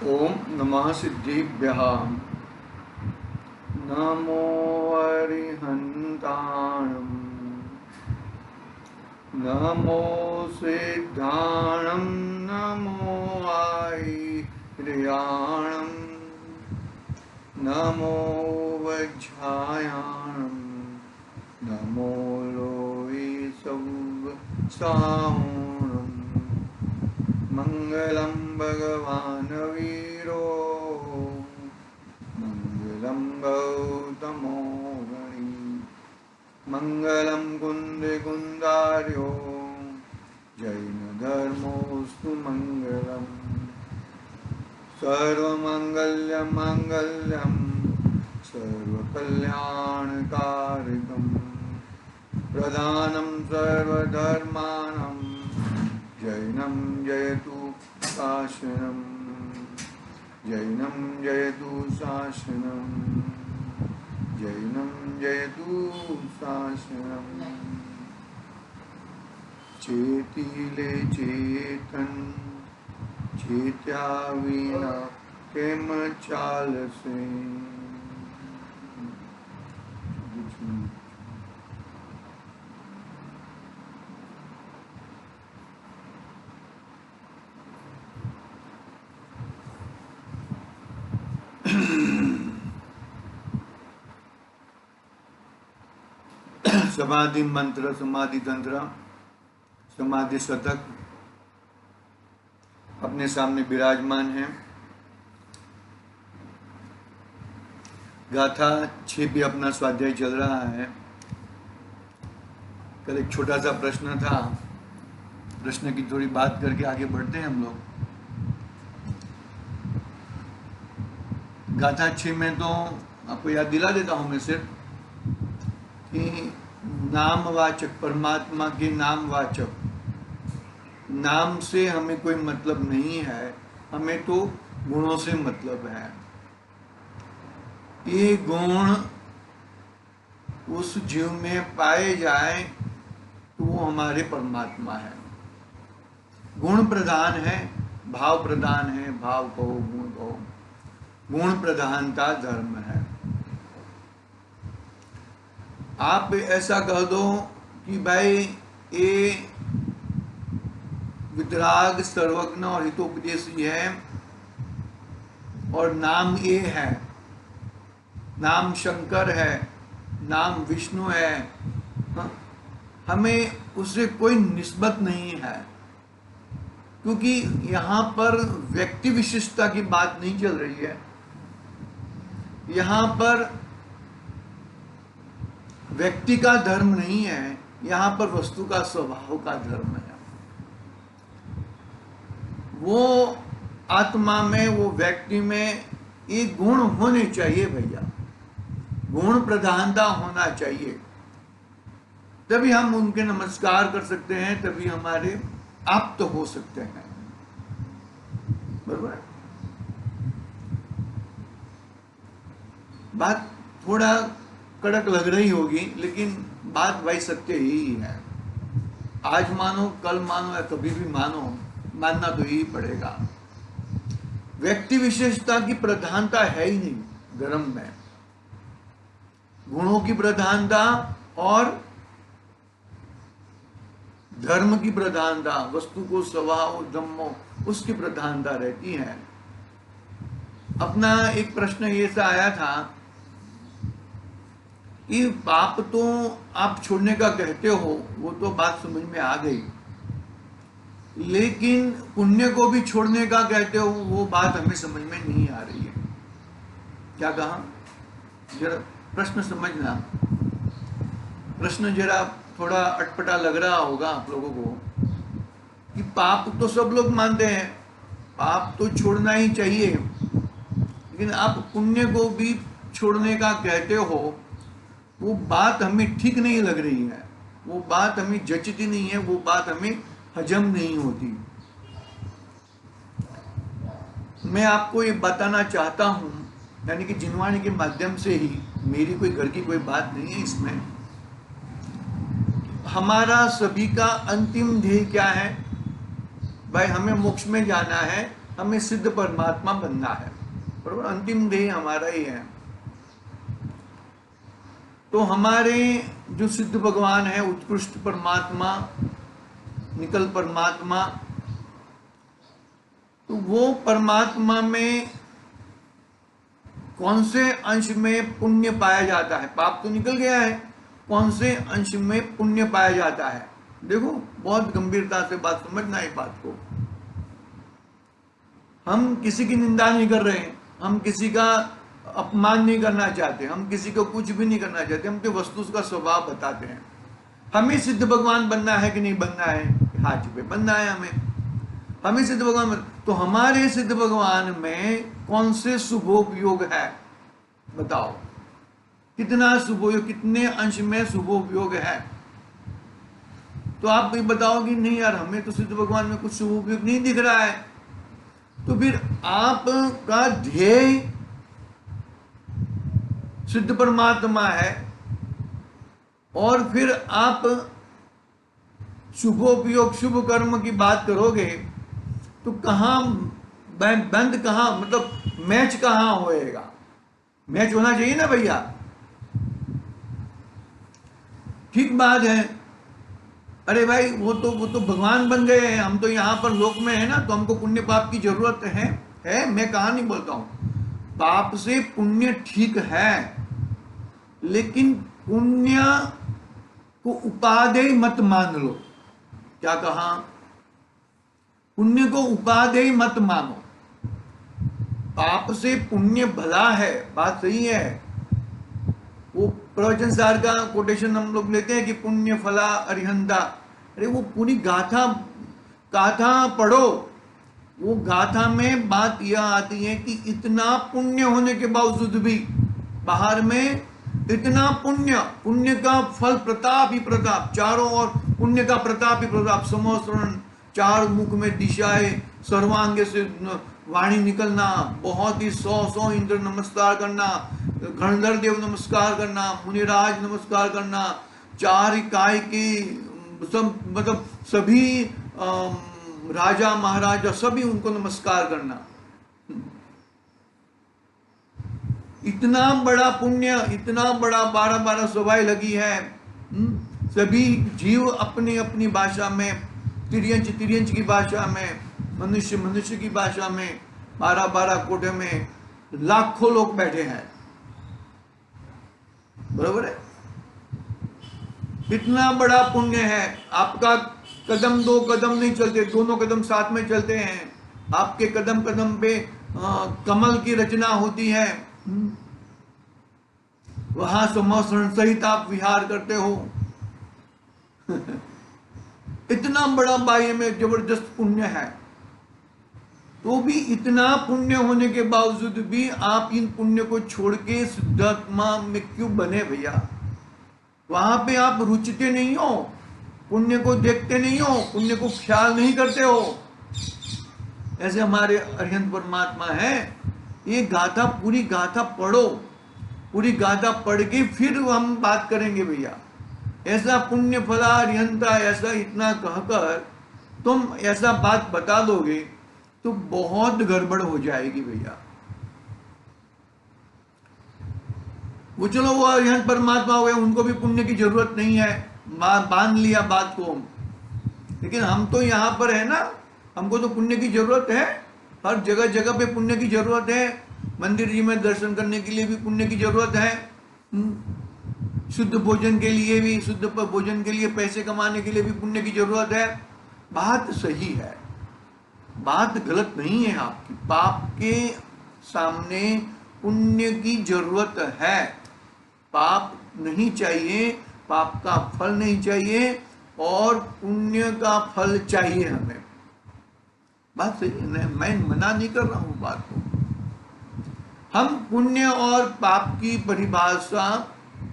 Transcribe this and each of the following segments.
ओम नमः सिद्धिभ्यः। नमो अरिहन्ताणं। नमो सिद्धाणं। नमो आयर्याणं। नमो वज्रायाणं। नमो लोये सौसाहुणं। मंगलम भगवान वीरो मंगलम गौतमो गणी मंगलम कुंदे कुंदार्यो जैन धर्मोस्तु मंगलम सर्वमंगल्य मंगल्यम सर्वकल्याणकारकम प्रधानम सर्वधर्माणां जैनं जयतु शासनं। जैनं जयतु शासनं। जैनं जयतु शासनं। चेतिले चेतन चेत्या विना केम चालसे। समाधि मंत्र, समाधि तंत्र, समाधि शतक अपने सामने विराजमान है। गाथा 6 भी अपना स्वाध्याय चल रहा है। कल एक छोटा सा प्रश्न था, प्रश्न की थोड़ी बात करके आगे बढ़ते हैं हम लोग। गाथा 6 में तो आपको याद दिला देता हूं मैं सिर्फ कि नामवाचक, परमात्मा के नामवाचक, नाम से हमें कोई मतलब नहीं है, हमें तो गुणों से मतलब है। ये गुण उस जीव में पाए जाए तो वो हमारे परमात्मा है। गुण प्रधान है, भाव प्रधान है, भाव कहो गुण कहो, गुण प्रधानता धर्म है। आप ऐसा कह दो कि भाई ये वितराग, सर्वज्ञ और हितोपदेशी है और नाम ये है, नाम शंकर है, नाम विष्णु है, हमें उससे कोई निस्बत नहीं है, क्योंकि यहाँ पर व्यक्ति विशिष्टता की बात नहीं चल रही है। यहाँ पर व्यक्ति का धर्म नहीं है, यहाँ पर वस्तु का स्वभाव का धर्म है। वो आत्मा में, वो व्यक्ति में ये गुण होने चाहिए भैया, गुण प्रधानता होना चाहिए, तभी हम उनके नमस्कार कर सकते हैं, तभी हमारे आप्त हो सकते हैं। बराबर। बात थोड़ा कड़क लग रही होगी, लेकिन बात भाई सत्य ही है। आज मानो, कल मानो या कभी भी मानो, मानना तो ही पड़ेगा। व्यक्ति विशेषता की प्रधानता है ही नहीं धर्म में। गुणों की प्रधानता और धर्म की प्रधानता, वस्तु को स्वभाव धम्मो उसकी प्रधानता रहती है। अपना एक प्रश्न ये सा आया था कि पाप तो आप छोड़ने का कहते हो, वो तो बात समझ में आ गई, लेकिन पुण्य को भी छोड़ने का कहते हो, वो बात हमें समझ में नहीं आ रही है। क्या कहा? जरा प्रश्न समझना, प्रश्न जरा थोड़ा अटपटा लग रहा होगा आप लोगों को कि पाप तो सब लोग मानते हैं, पाप तो छोड़ना ही चाहिए, लेकिन आप पुण्य को भी छोड़ने का कहते हो, वो बात हमें ठीक नहीं लग रही है, वो बात हमें जचती नहीं है, वो बात हमें हजम नहीं होती। मैं आपको ये बताना चाहता हूँ, यानी कि जिनवाणी के माध्यम से ही, मेरी कोई घर की कोई बात नहीं है इसमें। हमारा सभी का अंतिम ध्येय क्या है? भाई हमें मोक्ष में जाना है, हमें सिद्ध परमात्मा बनना है, बरोबर, अंतिम ध्येय हमारा ही है। तो हमारे जो सिद्ध भगवान है, उत्कृष्ट परमात्मा, निकल परमात्मा, तो वो परमात्मा में कौन से अंश में पुण्य पाया जाता है? पाप तो निकल गया है, कौन से अंश में पुण्य पाया जाता है? देखो, बहुत गंभीरता से बात समझना है बात को। हम किसी की निंदा नहीं कर रहे हैं, हम किसी का अपमान नहीं करना चाहते, हम किसी को कुछ भी नहीं करना चाहते, हम तो वस्तु का स्वभाव बताते हैं। हमें सिद्ध भगवान बनना है कि नहीं बनना है? हाथ पे बनना है हमें सिद्ध भगवान। तो हमारे सिद्ध भगवान में कौन से शुभोपयोग है? बताओ, कितना शुभोपयोग, कितने अंश में शुभोपयोग है? तो आप भी बताओ कि नहीं यार, हमें तो सिद्ध भगवान में कुछ शुभोपयोग नहीं दिख रहा है। तो फिर आपका ध्येय सिद्ध परमात्मा है, और फिर आप शुभोपयोग, शुभ कर्म की बात करोगे तो कहां बंद, कहां मतलब मैच कहां होएगा? मैच होना चाहिए ना भैया। ठीक बात है, अरे भाई वो तो भगवान बन गए हैं, हम तो यहाँ पर लोक में है ना, तो हमको पुण्य पाप की जरूरत है। मैं कहा नहीं बोलता हूं, पाप से पुण्य ठीक है, लेकिन पुण्य को उपादेय मत मान लो। क्या कहा? पुण्य को उपादेय मत मानो। पाप से पुण्य भला है, बात सही है। वो प्रवचन सार का कोटेशन हम लोग लेते हैं कि पुण्य फला अरिहंता। अरे वो पूरी गाथा पढ़ो, वो गाथा में बात यह आती है कि इतना पुण्य होने के बावजूद भी बाहर में इतना पुण्य का फल प्रताप ही प्रताप, चारों ओर पुण्य का प्रताप ही प्रताप, समोसरण, चार मुख में दिशाएं, सर्वांगे से वाणी निकलना, बहुत ही 100 इंद्र नमस्कार करना, गणधर देव नमस्कार करना, मुनिराज नमस्कार करना, चार काय की सब मतलब सभी राजा महाराजा सभी उनको नमस्कार करना। इतना बड़ा पुण्य, इतना बड़ा 12 सभाएं लगी है। सभी जीव अपनी अपनी भाषा में, तिर्यंच की भाषा में, मनुष्य की भाषा में, 12 कोठे में लाखों लोग बैठे हैं, बराबर है। इतना बड़ा पुण्य है। आपका कदम 2 कदम नहीं चलते, दोनों कदम साथ में चलते हैं। आपके कदम कदम पे कमल की रचना होती है, वहां समोसरण सहित आप विहार करते हो। इतना बड़ा बाह्य में जबरदस्त पुण्य है, तो भी इतना पुण्य होने के बावजूद भी आप इन पुण्य को छोड़ के शुद्धात्मा में क्यों बने भैया? वहां पे आप रुचते नहीं हो, पुण्य को देखते नहीं हो, पुण्य को ख्याल नहीं करते हो। ऐसे हमारे अरिहंत परमात्मा है। ये गाथा, पूरी गाथा पढ़ो, पूरी गाथा पढ़ के फिर हम बात करेंगे भैया। ऐसा पुण्य फला अरिहंता, ऐसा इतना कहकर तुम ऐसा बात बता दोगे तो बहुत गड़बड़ हो जाएगी भैया। वो चलो वो अरिहंत परमात्मा हो गए, उनको भी पुण्य की जरूरत नहीं है, बांध लिया बात को। लेकिन हम तो यहाँ पर है ना, हमको तो पुण्य की जरूरत है, हर जगह जगह पे पुण्य की जरूरत है। मंदिर जी में दर्शन करने के लिए भी पुण्य की जरूरत है, शुद्ध भोजन के लिए भी, शुद्ध भोजन के लिए पैसे कमाने के लिए भी पुण्य की जरूरत है। बात सही है, बात गलत नहीं है आपकी। पाप के सामने पुण्य की जरूरत है। पाप नहीं चाहिए, पाप का फल नहीं चाहिए, और पुण्य का फल चाहिए हमें। बात सही है, मैं मना नहीं कर रहा हूं बात को। हम पुण्य और पाप की परिभाषा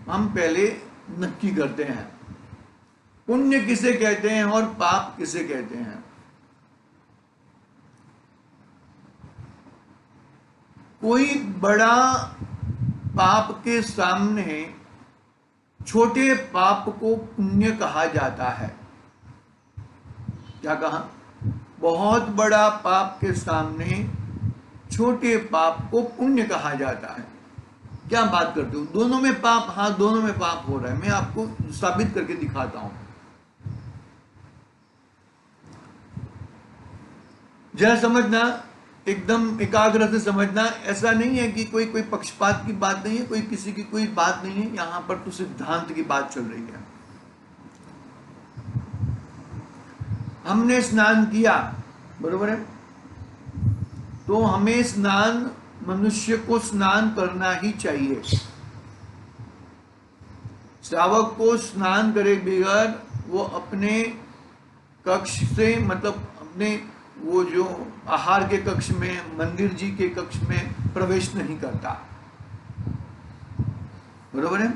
हम पहले नक्की करते हैं। पुण्य किसे कहते हैं और पाप किसे कहते हैं? कोई बड़ा पाप के सामने छोटे पाप को पुण्य कहा जाता है। क्या कहा? बहुत बड़ा पाप के सामने छोटे पाप को पुण्य कहा जाता है। क्या बात करते हो, दोनों में पाप? हाँ, दोनों में पाप हो रहा है, मैं आपको साबित करके दिखाता हूं। जरा समझना, एकदम एकाग्र से समझना। ऐसा नहीं है कि कोई पक्षपात की बात नहीं है, कोई किसी की कोई बात नहीं है, यहां पर तो सिद्धांत की बात चल रही है। हमने स्नान किया, बरोबर है, तो हमें स्नान, मनुष्य को स्नान करना ही चाहिए। श्रावक को स्नान करे बगैर वो अपने कक्ष से, मतलब अपने वो जो आहार के कक्ष में, मंदिर जी के कक्ष में प्रवेश नहीं करता, बरोबर है।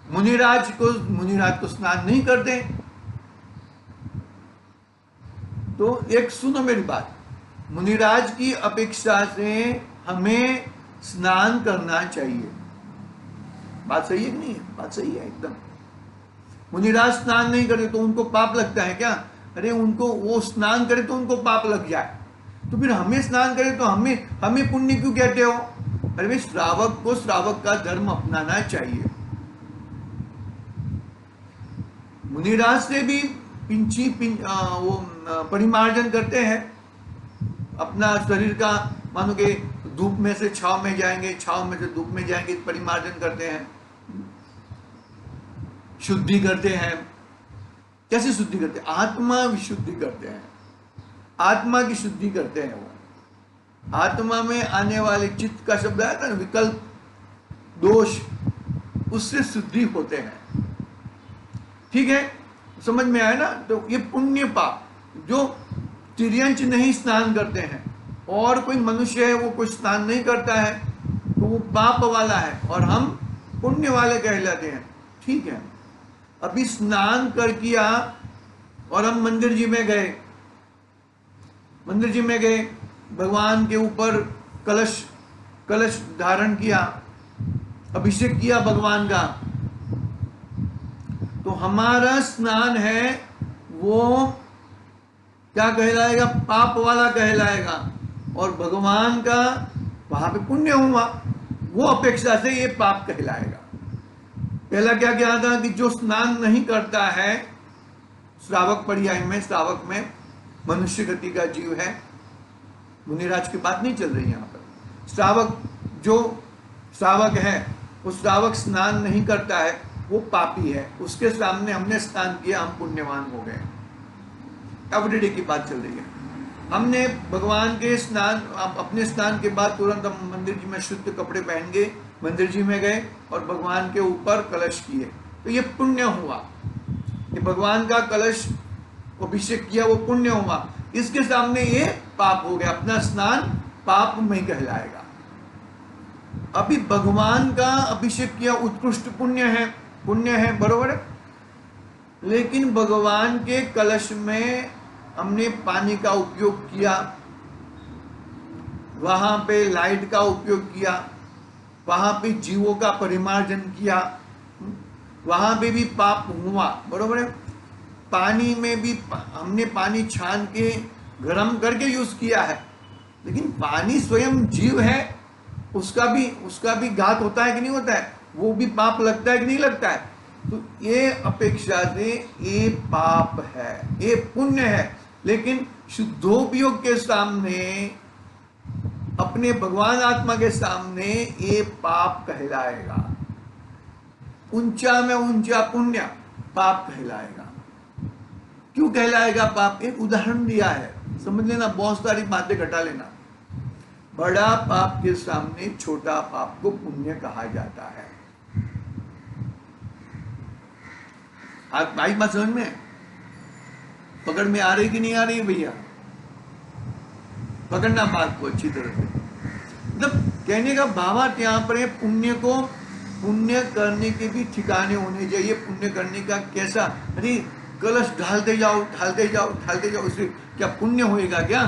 मुनिराज तो स्नान नहीं करते। तो एक सुनो मेरी बात, मुनिराज की अपेक्षा से हमें स्नान करना चाहिए। बात सही है कि नहीं है? बात सही है एकदम। मुनिराज स्नान नहीं करते तो उनको पाप लगता है क्या? अरे उनको, वो स्नान करे तो उनको पाप लग जाए, तो फिर हमें स्नान करे तो हमें पुण्य क्यों कहते हो? अरे भाई, श्रावक को श्रावक का धर्म अपनाना चाहिए। मुनिराज से भी वो परिमार्जन करते हैं अपना शरीर का, मानो कि धूप में से छाव में जाएंगे, छाव में से धूप में जाएंगे, परिमार्जन करते हैं, शुद्धि करते हैं। कैसे शुद्धि करते हैं? आत्मा विशुद्धि करते हैं, आत्मा की शुद्धि करते हैं। वो आत्मा में आने वाले चित्त का शब्द आया था ना, विकल्प, दोष, उससे शुद्धि होते हैं। ठीक है, समझ में आया ना? तो ये पुण्य पाप, जो तिर्यंच नहीं स्नान करते हैं और कोई मनुष्य है वो कोई स्नान नहीं करता है, तो वो पाप वाला है और हम पुण्य वाले कहलाते हैं। ठीक है, अभी स्नान कर किया और हम मंदिर जी में गए, मंदिर जी में गए, भगवान के ऊपर कलश धारण किया, अभिषेक किया भगवान का, तो हमारा स्नान है वो क्या कहलाएगा? पाप वाला कहलाएगा, और भगवान का वहां पे पुण्य हुआ, वो अपेक्षा से ये पाप कहलाएगा। पहला क्या कहा था कि जो स्नान नहीं करता है, श्रावक पर्याय में, श्रावक में मनुष्य गति का जीव है, मुनिराज की बात नहीं चल रही यहां पर। श्रावक, जो श्रावक है, वो श्रावक स्नान नहीं करता है, वो पापी है, उसके सामने हमने स्नान किया, हम पुण्यवान हो गए। एवरीडे की बात चल रही है। हमने भगवान के स्नान, अपने स्नान के बाद तुरंत हम मंदिर जी में शुद्ध कपड़े पहन के मंदिर जी में गए और भगवान के ऊपर कलश किए, तो ये पुण्य हुआ। ये भगवान का कलश अभिषेक किया, वो पुण्य हुआ। इसके सामने ये पाप हो गया, अपना स्नान पाप में कहलाएगा। अभी भगवान का अभिषेक किया, उत्कृष्ट पुण्य है, बरोबर है। लेकिन भगवान के कलश में हमने पानी का उपयोग किया, वहां पे लाइट का उपयोग किया, वहां पे जीवों का परिमार्जन किया, वहां पे भी पाप हुआ, बरोबर है। पानी में भी हमने पानी छान के गर्म करके यूज किया है, लेकिन पानी स्वयं जीव है, उसका भी घात होता है कि नहीं होता है? वो भी पाप लगता है कि नहीं लगता है? तो ये अपेक्षा से ये पाप है, ये पुण्य है, लेकिन शुद्धोपयोग के सामने, अपने भगवान आत्मा के सामने ये पाप कहलाएगा। ऊंचा में ऊंचा पुण्य पाप कहलाएगा। क्यों कहलाएगा पाप? एक उदाहरण दिया है, समझ लेना, बहुत सारी बातें घटा लेना। बड़ा पाप के सामने छोटा पाप को पुण्य कहा जाता है। आप भाई बात समझ में, पकड़ में आ रही कि नहीं आ रही भैया? पकड़ना बात को अच्छी तरह से। मतलब कहने का भावार्थ यहाँ पर है, पुण्य करने के भी ठिकाने होने चाहिए। पुण्य करने का कैसा? अरे कलश ढालते जाओ, उससे क्या पुण्य होएगा क्या?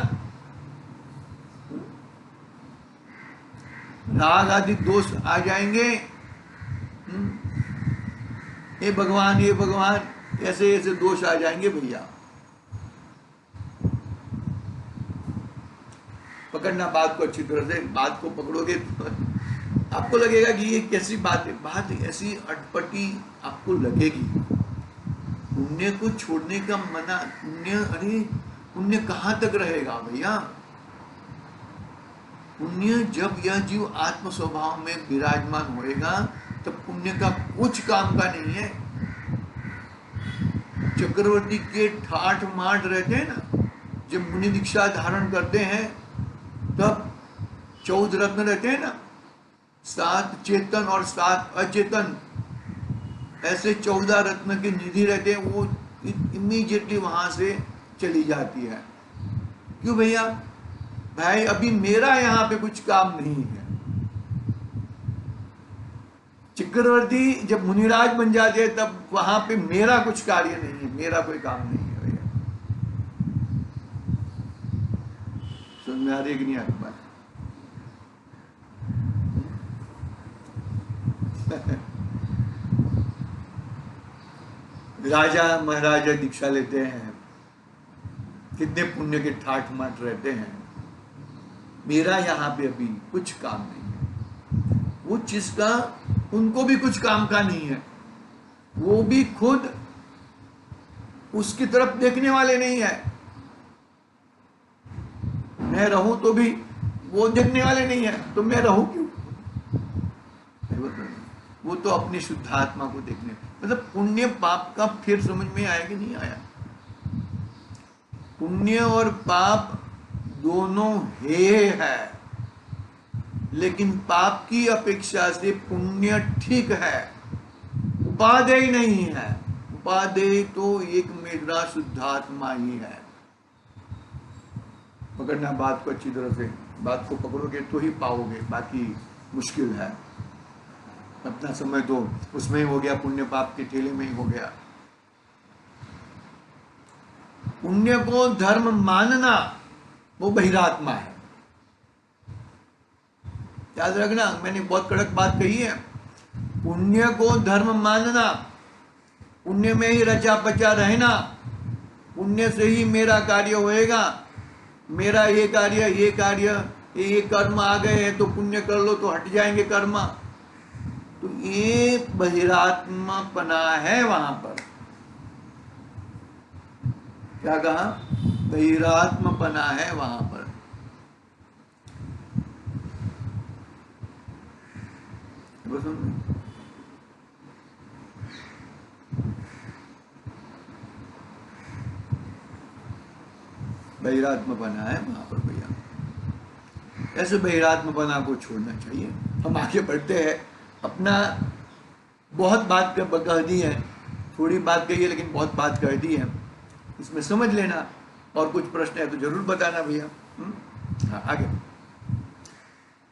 राग आदि दोष आ जाएंगे। ये भगवान ऐसे दोष आ जाएंगे भैया। पकड़ना बात को अच्छी तरह से, बात को पकड़ोगे तो आपको लगेगा कि ये कैसी बात है, बात ऐसी अटपटी आपको लगेगी। पुण्य को छोड़ने का मना, पुण्य, अरे पुण्य कहाँ तक रहेगा भैया? पुण्य जब यह जीव आत्म स्वभाव में विराजमान होएगा तब पुण्य का कुछ काम का नहीं है। चक्रवर्ती के ठाठ माठ रहते हैं ना, जब मुनि दीक्षा धारण करते हैं तब 14 रत्न रहते हैं ना, 7 चेतन और 7 अचेतन, ऐसे 14 रत्न के निधि रहते हैं, वो इमीडिएटली वहां से चली जाती है। क्यों भैया? भाई अभी मेरा यहाँ पे कुछ काम नहीं है। चक्रवर्ती जब मुनिराज बन जाते हैं तब वहां पे मेरा कुछ कार्य नहीं है, मेरा कोई काम नहीं है भैया। समझ में आ रही है कि नहीं आ रही बात? राजा महाराजा दीक्षा लेते हैं, कितने पुण्य के ठाठ माठ रहते हैं, मेरा यहाँ पे अभी कुछ काम नहीं है। वो चीज का उनको भी कुछ काम का नहीं है, वो भी खुद उसकी तरफ देखने वाले नहीं है। मैं रहूं तो भी वो देखने वाले नहीं है, तो मैं रहूं क्यों? वो तो अपनी शुद्ध आत्मा को देखने, मतलब पुण्य पाप का फिर समझ में आया कि नहीं आया? पुण्य और पाप दोनों है, लेकिन पाप की अपेक्षा से पुण्य ठीक है, उपादेय नहीं है। उपादेय तो एक मेरा शुद्धात्मा ही है। पकड़ना बात को अच्छी तरह से, बात को पकड़ोगे तो ही पाओगे, बाकी मुश्किल है। अपना समय तो उसमें ही हो गया, पुण्य पाप के ठेले में ही हो गया। पुण्य को धर्म मानना वो बहिरात्मा है, याद रखना। मैंने बहुत कड़क बात कही है। पुण्य को धर्म मानना, पुण्य में ही रचा पचा रहना, पुण्य से ही मेरा कार्य होएगा, मेरा ये कार्य ये कर्म आ गए हैं तो पुण्य कर लो तो हट जाएंगे कर्म, तो ये बहिरात्मा पना है। वहां पर क्या कहा? बहिरात्मा पना है वहां पर। बहिरात्मा बना है वहां पर भैया। ऐसे बहिरात्मा बना को छोड़ना चाहिए। हम आगे बढ़ते हैं। अपना बहुत बात कह दी है, थोड़ी बात कही है लेकिन बहुत बात कह दी है, इसमें समझ लेना। और कुछ प्रश्न है तो जरूर बताना भैया। हाँ, आगे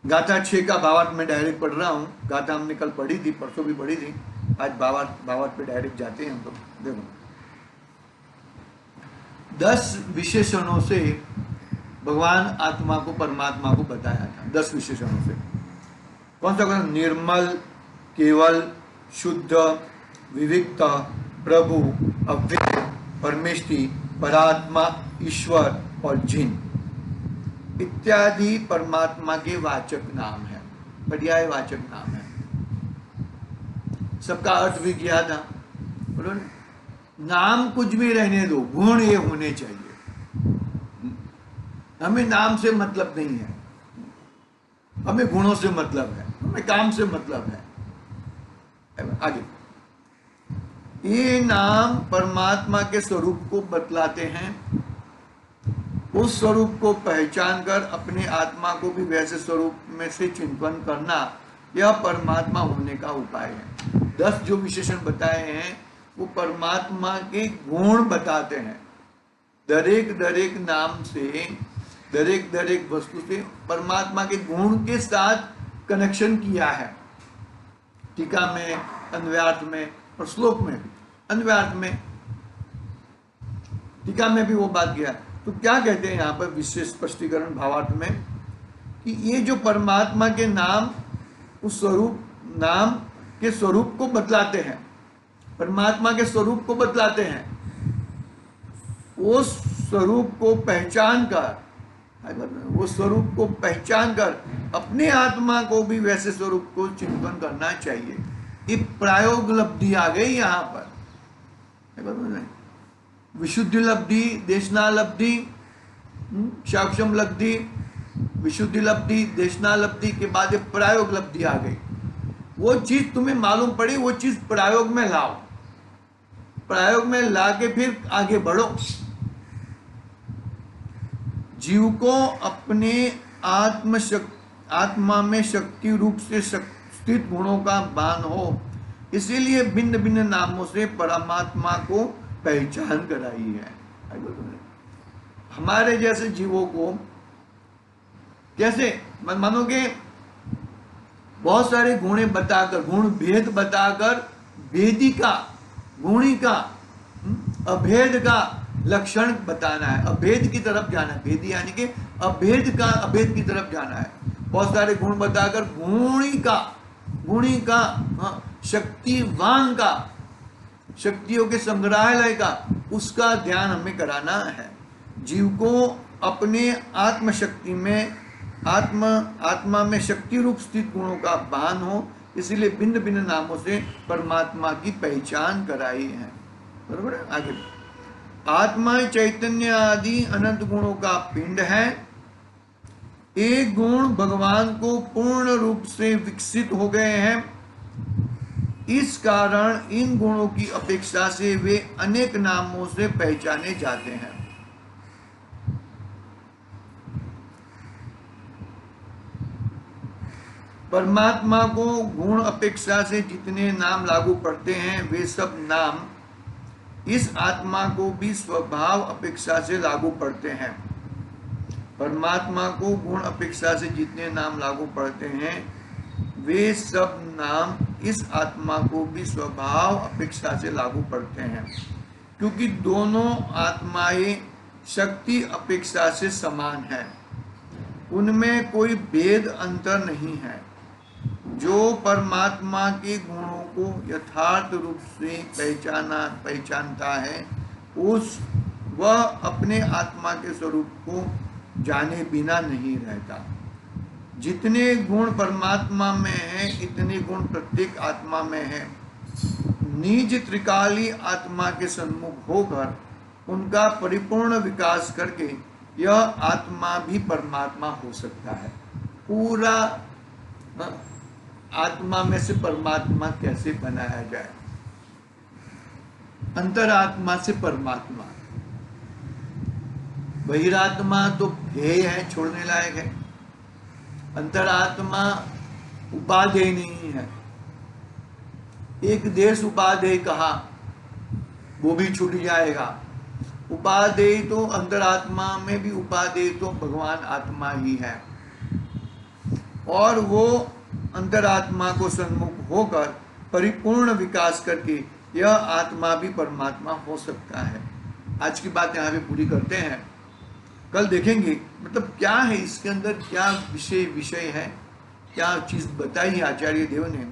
गाथा 6 का भावार्थ में डायरेक्ट पढ़ रहा हूँ। गाथा हमने कल पढ़ी थी, परसों भी पढ़ी थी, आज भावार्थ पे डायरेक्ट जाते हैं हम। तो देखो 10 विशेषणों से भगवान आत्मा को, परमात्मा को बताया था। 10 विशेषणों से कौन सा? निर्मल, केवल, शुद्ध, विविक्त, प्रभु, अव्यक्त, परमेष्टि, परात्मा, ईश्वर और जिन इत्यादि परमात्मा के वाचक नाम है, पर्याय वाचक नाम है। सबका अर्थ भी किया था, बोलो ना। नाम कुछ भी रहने दो, गुण ये होने चाहिए। हमें नाम से मतलब नहीं है, हमें गुणों से मतलब है, हमें काम से मतलब है। आगे ये नाम परमात्मा के स्वरूप को बतलाते हैं। उस स्वरूप को पहचान कर अपने आत्मा को भी वैसे स्वरूप में से चिंतन करना, यह परमात्मा होने का उपाय है। 10 जो विशेषण बताए हैं वो परमात्मा के गुण बताते हैं। दरेक नाम से, दरेक वस्तु से परमात्मा के गुण के साथ कनेक्शन किया है। टीका में, अन्वयार्थ में और श्लोक में भी। अन्वयार्थ में, टीका में भी वो बात किया। तो क्या कहते हैं यहाँ पर विशेष स्पष्टीकरण भावार्थ में, कि ये जो परमात्मा के नाम उस स्वरूप, नाम के स्वरूप को बतलाते हैं, परमात्मा के स्वरूप को बतलाते हैं। उस स्वरूप को पहचान कर वो स्वरूप को पहचान कर अपने आत्मा को भी वैसे स्वरूप को चिंतन करना चाहिए। ये प्रायोग लब्धि आ गई यहाँ पर, विशुद्धि लब्धि, देशना लब्धि, साक्षम लब्धि, विशुद्धि लब्धि, देशना लब्धि के बाद ये प्रायोग लब्धि आ गई। वो चीज तुम्हें मालूम पड़ी, वो चीज प्रयोग में लाओ, प्रयोग में ला के फिर आगे बढ़ो। जीव को अपने आत्मा में शक्ति रूप से स्थित गुणों का भान हो, इसीलिए भिन्न भिन्न नामों से परमात्मा को पहचान कराई है। हमारे जैसे जीवों को कैसे मानोगे, बहुत सारे गुणे बताकर, गुण भेद बताकर भेदिका गुणिका अभेद का लक्षण बताना है, अभेद की तरफ जाना है। भेदी यानी कि अभेद की तरफ जाना है। बहुत सारे गुण बताकर गुणिका शक्तिवान का, शक्तियों के संग्रहालय का, उसका ध्यान हमें कराना है। जीव को अपने आत्मशक्ति में आत्मा में शक्ति रूप स्थित गुणों का भान हो, इसलिए भिन्न भिन्न नामों से परमात्मा की पहचान कराई है। बरोबर है? आगे आत्मा चैतन्य आदि अनंत गुणों का पिंड है। एक गुण भगवान को पूर्ण रूप से विकसित हो गए हैं, इस कारण इन गुणों की अपेक्षा से वे अनेक नामों से पहचाने जाते हैं। परमात्मा को गुण अपेक्षा से जितने नाम लागू पड़ते हैं, वे सब नाम इस आत्मा को भी स्वभाव अपेक्षा से लागू पड़ते हैं। परमात्मा को गुण अपेक्षा से जितने नाम लागू पड़ते हैं, वे सब नाम इस आत्मा को भी स्वभाव अपेक्षा से लागू पड़ते हैं, क्योंकि दोनों आत्माएं शक्ति अपेक्षा से समान है, उनमें कोई भेद अंतर नहीं है। जो परमात्मा के गुणों को यथार्थ रूप से पहचानता है, वह अपने आत्मा के स्वरूप को जाने बिना नहीं रहता। जितने गुण परमात्मा में हैं, इतने गुण प्रत्येक आत्मा में हैं। निज त्रिकाली आत्मा के सन्मुख होकर उनका परिपूर्ण विकास करके यह आत्मा भी परमात्मा हो सकता है। पूरा आत्मा में से परमात्मा कैसे बनाया जाए? अंतरात्मा से परमात्मा। बहिरात्मा तो ध्येय है, छोड़ने लायक है। अंतरात्मा उपादेय नहीं है। एक देश उपादेय कहा, वो भी छूट जाएगा। उपादेय तो अंतरात्मा में भी उपादेय तो भगवान आत्मा ही है, और वो अंतरात्मा को सन्मुख होकर परिपूर्ण विकास करके यह आत्मा भी परमात्मा हो सकता है। आज की बात यहाँ पे पूरी करते हैं, कल देखेंगे मतलब क्या है इसके अंदर, क्या विषय है, क्या चीज बताई आचार्य देव ने,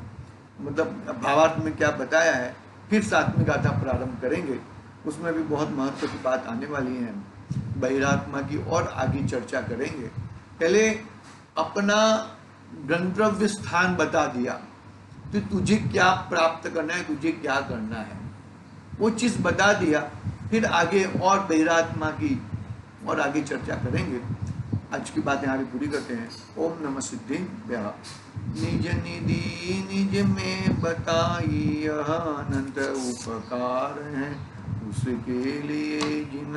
मतलब भावार्थ में क्या बताया है। फिर सातवीं गाथा प्रारंभ करेंगे, उसमें भी बहुत महत्व की बात आने वाली है। बहिरात्मा की और आगे चर्चा करेंगे। पहले अपना गंतव्य स्थान बता दिया, तो तुझे क्या प्राप्त करना है, तुझे क्या करना है, वो चीज बता दिया। फिर आगे और बहिरात्मा की और आगे चर्चा करेंगे। आज की बात यहाँ पे पूरी करते हैं। ओम नमः सिद्धिभ्यः। निज निधि निज में बताई यह अनंत उपकार है, उसके लिए जिन